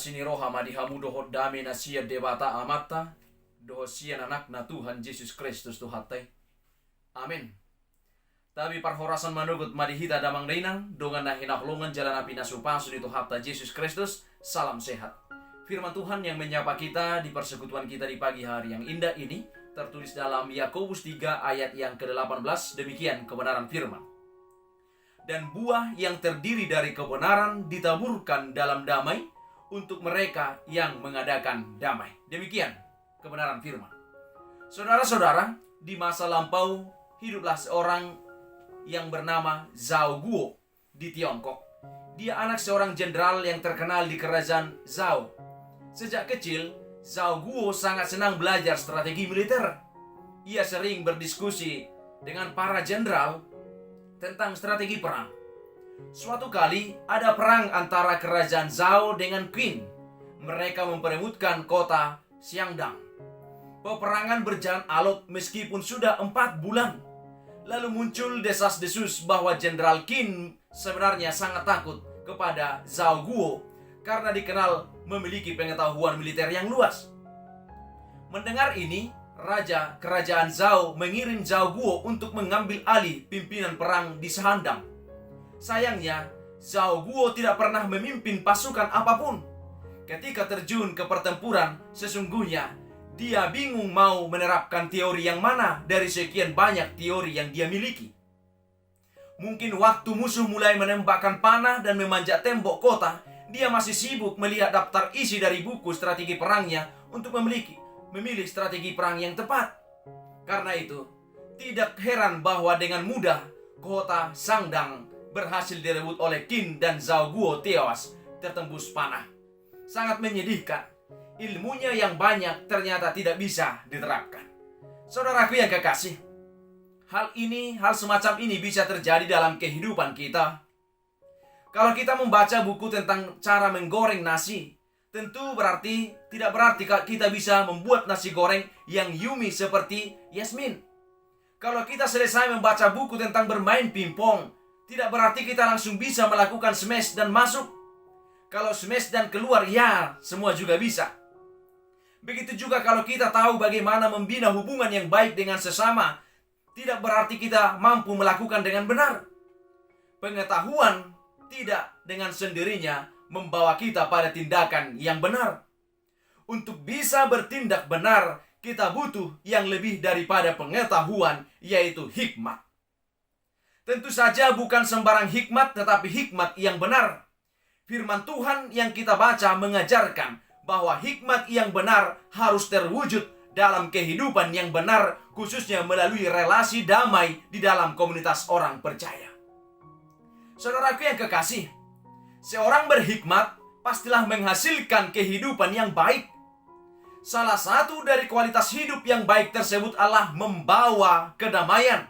sini roha madihamu dohot dame nasia debata amata doho sian anak na Tuhan Yesus Kristus tuhatai. Amin. Tapi parhorasan manugut madihita damang dainang dongan na hinaklungan jalan api nasupasun itu hatta Yesus Kristus. Salam sehat. Firman Tuhan yang menyapa kita di persekutuan kita di pagi hari yang indah ini tertulis dalam Yakobus 3 ayat yang ke-18. Demikian kebenaran firman. Dan buah yang terdiri dari kebenaran ditaburkan dalam damai untuk mereka yang mengadakan damai. Demikian kebenaran firman. Saudara-saudara, di masa lampau hiduplah seorang yang bernama Zhao Guo di Tiongkok. Dia anak seorang jenderal yang terkenal di kerajaan Zhao. Sejak kecil, Zhao Guo sangat senang belajar strategi militer. Ia sering berdiskusi dengan para jenderal tentang strategi perang. Suatu kali ada perang antara kerajaan Zhao dengan Qin. Mereka memperebutkan kota Xiangdang. Peperangan berjalan alot meskipun sudah 4 bulan. Lalu muncul desas-desus bahwa Jenderal Qin sebenarnya sangat takut kepada Zhao Guo karena dikenal memiliki pengetahuan militer yang luas. Mendengar ini, Raja Kerajaan Zhao mengirim Zhao Guo untuk mengambil alih pimpinan perang di Sahandang. Sayangnya, Zhao Guo tidak pernah memimpin pasukan apapun. Ketika terjun ke pertempuran, sesungguhnya dia bingung mau menerapkan teori yang mana dari sekian banyak teori yang dia miliki. Mungkin waktu musuh mulai menembakkan panah dan memanjat tembok kota, dia masih sibuk melihat daftar isi dari buku strategi perangnya untuk memilih strategi perang yang tepat. Karena itu, tidak heran bahwa dengan mudah kota Sangdang berhasil direbut oleh Qin dan Zhao Guo tewas tertembus panah. Sangat menyedihkan. Ilmunya yang banyak ternyata tidak bisa diterapkan. Saudaraku yang kekasih, hal semacam ini bisa terjadi dalam kehidupan kita. Kalau kita membaca buku tentang cara menggoreng nasi, tentu tidak berarti kita bisa membuat nasi goreng yang yummy seperti Yasmin. Kalau kita selesai membaca buku tentang bermain pingpong, tidak berarti kita langsung bisa melakukan smash dan masuk. Kalau smash dan keluar, ya semua juga bisa. Begitu juga kalau kita tahu bagaimana membina hubungan yang baik dengan sesama, tidak berarti kita mampu melakukan dengan benar. Pengetahuan tidak dengan sendirinya membawa kita pada tindakan yang benar. Untuk bisa bertindak benar, kita butuh yang lebih daripada pengetahuan, yaitu hikmat. Tentu saja bukan sembarang hikmat, tetapi hikmat yang benar. Firman Tuhan yang kita baca mengajarkan bahwa hikmat yang benar harus terwujud dalam kehidupan yang benar, khususnya melalui relasi damai di dalam komunitas orang percaya. Saudaraku yang kekasih, seorang berhikmat pastilah menghasilkan kehidupan yang baik. Salah satu dari kualitas hidup yang baik tersebut adalah membawa kedamaian.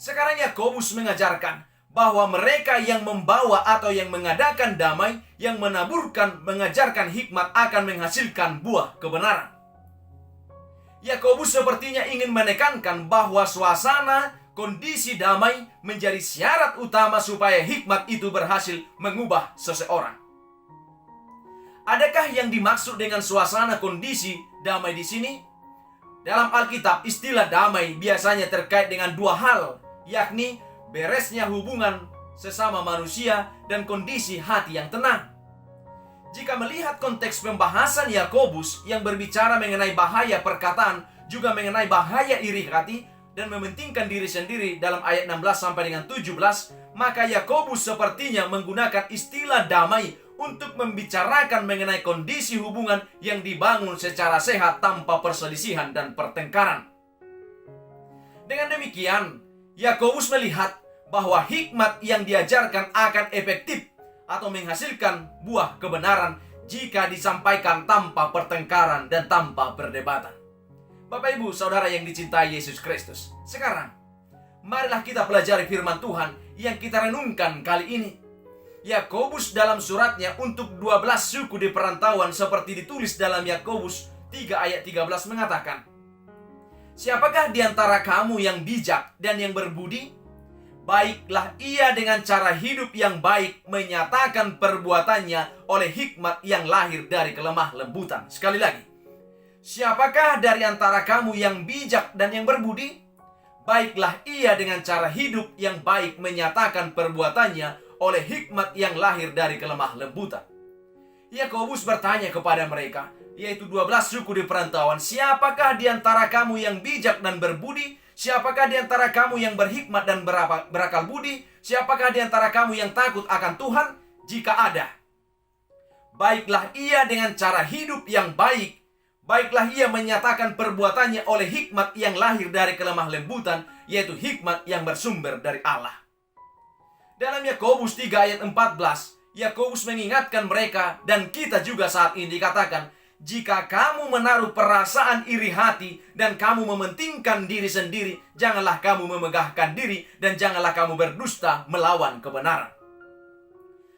Sekarang Yakobus mengajarkan bahwa mereka yang membawa atau yang mengadakan damai, yang mengajarkan hikmat akan menghasilkan buah kebenaran. Yakobus sepertinya ingin menekankan bahwa suasana kondisi damai menjadi syarat utama supaya hikmat itu berhasil mengubah seseorang. Adakah yang dimaksud dengan suasana kondisi damai di sini? Dalam Alkitab, istilah damai biasanya terkait dengan 2 hal, yakni beresnya hubungan sesama manusia dan kondisi hati yang tenang. Jika melihat konteks pembahasan Yakobus yang berbicara mengenai bahaya perkataan, juga mengenai bahaya iri hati dan mementingkan diri sendiri dalam ayat 16 sampai dengan 17, maka Yakobus sepertinya menggunakan istilah damai untuk membicarakan mengenai kondisi hubungan yang dibangun secara sehat tanpa perselisihan dan pertengkaran. Dengan demikian, Yakobus melihat bahwa hikmat yang diajarkan akan efektif atau menghasilkan buah kebenaran jika disampaikan tanpa pertengkaran dan tanpa perdebatan. Bapak Ibu Saudara yang dicintai Yesus Kristus, sekarang marilah kita pelajari firman Tuhan yang kita renungkan kali ini. Yakobus dalam suratnya untuk 12 suku di perantauan seperti ditulis dalam Yakobus 3 ayat 13 mengatakan, "Siapakah di antara kamu yang bijak dan yang berbudi? Baiklah ia dengan cara hidup yang baik menyatakan perbuatannya oleh hikmat yang lahir dari kelemah lembutan. Sekali lagi, siapakah dari antara kamu yang bijak dan yang berbudi? Baiklah ia dengan cara hidup yang baik menyatakan perbuatannya oleh hikmat yang lahir dari kelemah lembutan. Yakobus bertanya kepada mereka, yaitu 12 suku di perantauan, siapakah di antara kamu yang bijak dan berbudi? Siapakah di antara kamu yang berhikmat dan berakal budi? Siapakah di antara kamu yang takut akan Tuhan? Jika ada, baiklah ia dengan cara hidup yang baik. Baiklah ia menyatakan perbuatannya oleh hikmat yang lahir dari kelemah lembutan, yaitu hikmat yang bersumber dari Allah. Dalam Yakobus 3 ayat 14, Yakobus mengingatkan mereka dan kita juga saat ini dikatakan, jika kamu menaruh perasaan iri hati dan kamu mementingkan diri sendiri, janganlah kamu memegahkan diri dan janganlah kamu berdusta melawan kebenaran.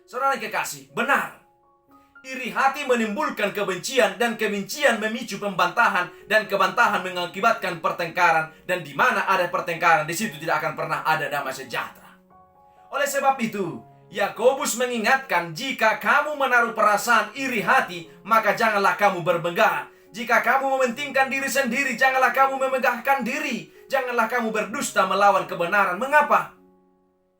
Saudara kekasih, benar. Iri hati menimbulkan kebencian dan kebencian memicu pembantahan dan kebantahan mengakibatkan pertengkaran, dan di mana ada pertengkaran di situ tidak akan pernah ada damai sejahtera. Oleh sebab itu, Yakobus mengingatkan, jika kamu menaruh perasaan iri hati, maka janganlah kamu bermegah. Jika kamu mementingkan diri sendiri, janganlah kamu memegahkan diri. Janganlah kamu berdusta melawan kebenaran. Mengapa?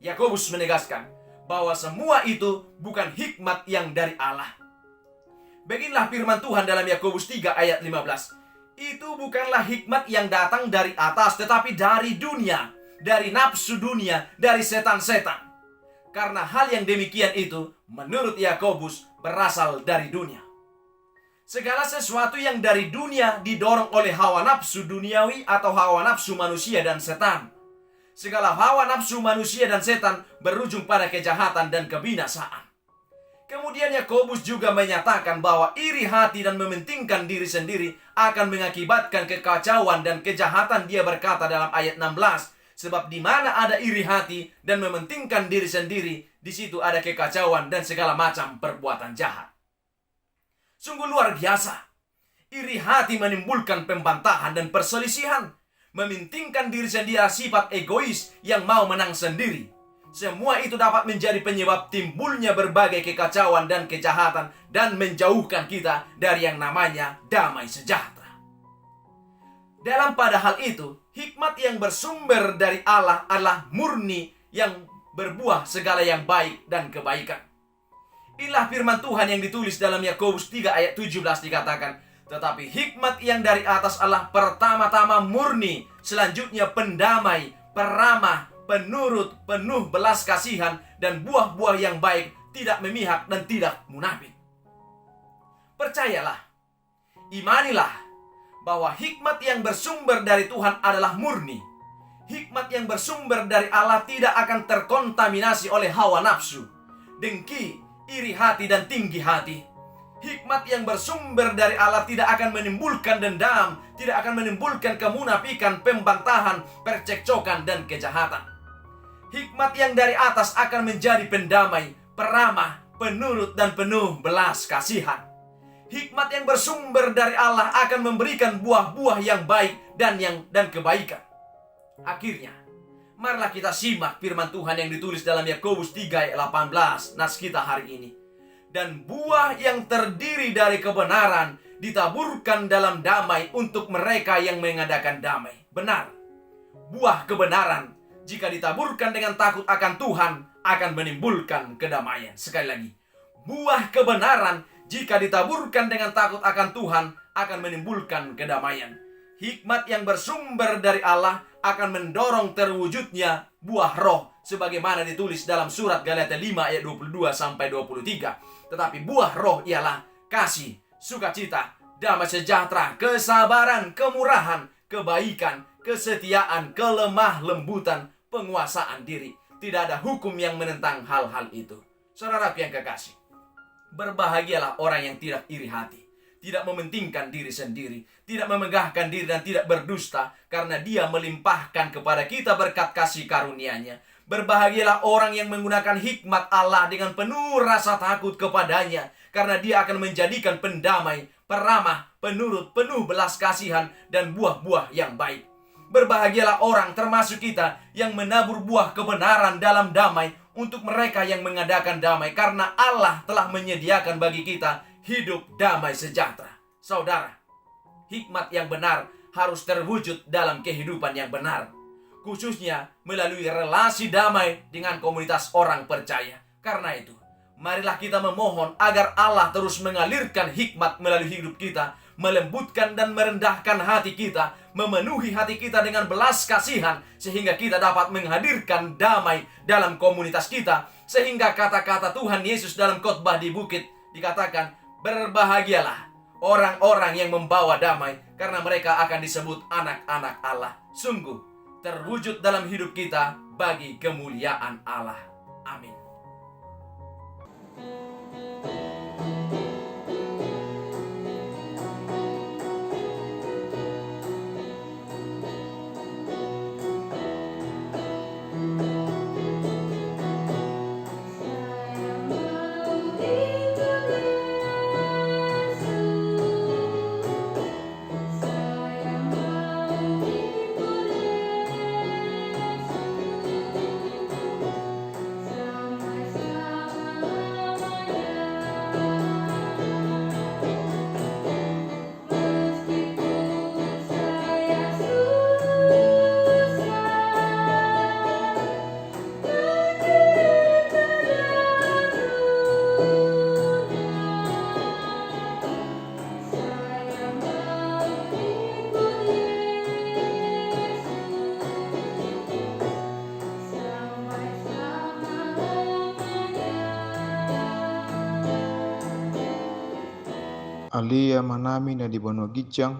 Yakobus menegaskan bahwa semua itu bukan hikmat yang dari Allah. Beginilah firman Tuhan dalam Yakobus 3 ayat 15. Itu bukanlah hikmat yang datang dari atas, tetapi dari dunia, dari nafsu dunia, dari setan-setan. Karena hal yang demikian itu, menurut Yakobus, berasal dari dunia. Segala sesuatu yang dari dunia didorong oleh hawa nafsu duniawi atau hawa nafsu manusia dan setan. Segala hawa nafsu manusia dan setan berujung pada kejahatan dan kebinasaan. Kemudian Yakobus juga menyatakan bahwa iri hati dan mementingkan diri sendiri akan mengakibatkan kekacauan dan kejahatan. Dia berkata dalam ayat 16, sebab di mana ada iri hati dan mementingkan diri sendiri, di situ ada kekacauan dan segala macam perbuatan jahat. Sungguh luar biasa. Iri hati menimbulkan pembantahan dan perselisihan. Mementingkan diri sendiri sifat egois yang mau menang sendiri. Semua itu dapat menjadi penyebab timbulnya berbagai kekacauan dan kejahatan dan menjauhkan kita dari yang namanya damai sejahtera. Dalam pada hal itu, hikmat yang bersumber dari Allah adalah murni yang berbuah segala yang baik dan kebaikan. Inilah firman Tuhan yang ditulis dalam Yakobus 3 ayat 17 dikatakan, tetapi hikmat yang dari atas Allah pertama-tama murni, selanjutnya pendamai, peramah, penurut, penuh belas kasihan, dan buah-buah yang baik, tidak memihak dan tidak munafik. Percayalah, imanilah, bahwa hikmat yang bersumber dari Tuhan adalah murni. Hikmat yang bersumber dari Allah tidak akan terkontaminasi oleh hawa nafsu, dengki, iri hati, dan tinggi hati. Hikmat yang bersumber dari Allah tidak akan menimbulkan dendam, tidak akan menimbulkan kemunafikan, pembantahan, percekcokan, dan kejahatan. Hikmat yang dari atas akan menjadi pendamai, peramah, penurut, dan penuh belas kasihan. Hikmat yang bersumber dari Allah akan memberikan buah-buah yang baik dan kebaikan. Akhirnya, marilah kita simak firman Tuhan yang ditulis dalam Yakobus 3 ayat 18 nas kita hari ini. Dan buah yang terdiri dari kebenaran ditaburkan dalam damai untuk mereka yang mengadakan damai. Benar, buah kebenaran jika ditaburkan dengan takut akan Tuhan akan menimbulkan kedamaian. Sekali lagi, buah kebenaran jika ditaburkan dengan takut akan Tuhan akan menimbulkan kedamaian. Hikmat yang bersumber dari Allah akan mendorong terwujudnya buah roh, sebagaimana ditulis dalam surat Galatia 5 ayat 22-23. Tetapi buah roh ialah kasih, sukacita, damai sejahtera, kesabaran, kemurahan, kebaikan, kesetiaan, kelemah lembutan, penguasaan diri. Tidak ada hukum yang menentang hal-hal itu. Saudara yang kekasih, berbahagialah orang yang tidak iri hati, tidak mementingkan diri sendiri, tidak memegahkan diri dan tidak berdusta, karena dia melimpahkan kepada kita berkat kasih karunia-Nya. Berbahagialah orang yang menggunakan hikmat Allah dengan penuh rasa takut kepadanya, karena dia akan menjadikan pendamai, peramah, penurut, penuh belas kasihan, dan buah-buah yang baik. Berbahagialah orang termasuk kita yang menabur buah kebenaran dalam damai untuk mereka yang mengadakan damai, karena Allah telah menyediakan bagi kita hidup damai sejahtera. Saudara, hikmat yang benar harus terwujud dalam kehidupan yang benar, khususnya melalui relasi damai dengan komunitas orang percaya. Karena itu, marilah kita memohon agar Allah terus mengalirkan hikmat melalui hidup kita, melembutkan dan merendahkan hati kita, memenuhi hati kita dengan belas kasihan, sehingga kita dapat menghadirkan damai dalam komunitas kita. Sehingga kata-kata Tuhan Yesus dalam khotbah di bukit dikatakan, berbahagialah orang-orang yang membawa damai, karena mereka akan disebut anak-anak Allah. Sungguh terwujud dalam hidup kita bagi kemuliaan Allah. Amin. Alia manami na di bono gijang,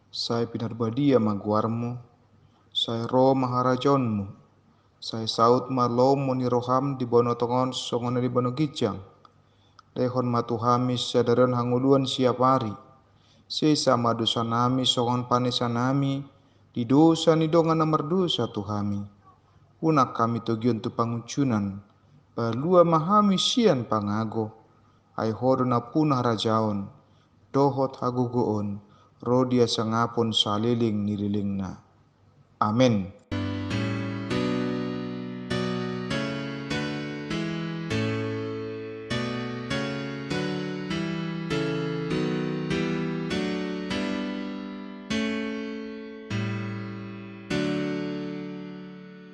sai pinarbadia maguarmu, sai ro maharajonmu, sai saut malom ni roham di bono tongon songona di bono gijang, lehon matuhamis sadaron hanguluan siap hari, sesa madusanami songon panesanami, di dosa ni dongan nomor dosa tuhami, unak kami tugion tu pangucunan, balua mahami sian pangago, ai hodona punah rajaon, dohot hagugoon, rodia sangapon saliling nililingna. Amin.